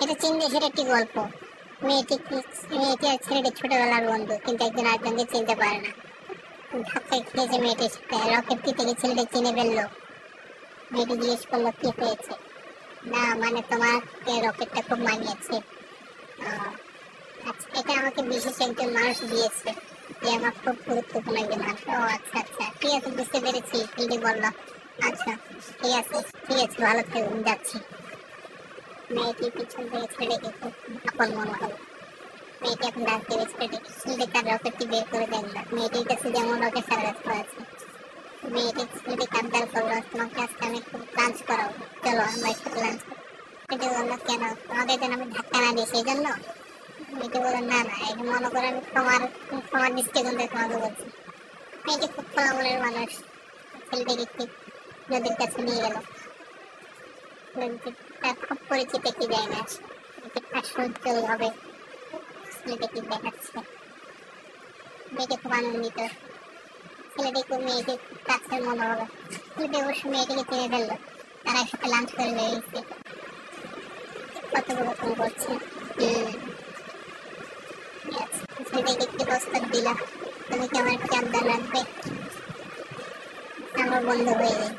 এটা চীন দেশের একটি গল্প। মেয়েটি আর ছেলেটি ছোটবেলার বন্ধু, কিন্তু একজন আরেকজনকে চিনতে পারে না। ধাক্কায় খেয়েছে মেয়েটির সাথে। রকেটটি থেকে ছেলেটি চিনে ফেললো। মেয়েটি জিজ্ঞেস করলো কি হয়েছে। না মানে তোমাকে রকেটটা খুব মানিয়েছে। আচ্ছা, এটা আমাকে বিশেষ একজন মানুষ দিয়েছে, যে আমার খুব গুরুত্বপূর্ণ একজন মানুষ। ও আচ্ছা আচ্ছা, ঠিক আছে, বুঝতে পেরেছি। ছেলেটি বললো আচ্ছা ঠিক আছে ঠিক আছে, ভালো থাকবেন, যাচ্ছি। মেয়েটি পিছন থেকে ছেলেটিকে খুব আপন মনে হলো। মেয়েটি এখন ডাক দেবে ছেলেটিকে। ছেলেটি তার রকেটটি বের করে দেখলো মেয়েটির কাছে যেমন রকেট সারা ব্যস্ত আছে। ছেলেটি কান্দার করলো, তোমাকে আজকে আমি খুব লাঞ্চ করাবো, চলো আমরা একসাথে লাঞ্চ করি। মেয়েটি বললো কেন, তোমাদের যেন আমি ধাক্কা না দিই সেই জন্য। মেয়েটি বললো না না, এখন মনে করো আমি তোমার দৃষ্টিকোণ থেকে তোমাকে বলছি। মেয়েটি খুব খোলা মনের মানুষ। ছেলেটিকে ঠিক নদীর কাছে নিয়ে গেল। তার খুব পরিচিত একটি জায়গা, আশ্চর্য ভাবে ছেলেটিকে দেখাচ্ছে। মেয়েটি খুব আনন্দিত। ছেলেটি খুব মেয়েটি খুব কাছের মনে হলো। ছেলেটি অবশ্য মেয়েটিকে চিনে ফেললো। তারা একসাথে লাঞ্চ করে বেরিয়েছে, কথোপকথন করছে। ছেলেটিকে একটি প্রস্তাব দিল, তুমি কি আমার একটি আবদার রাখবে, আমরা বন্ধু হয়ে যাই।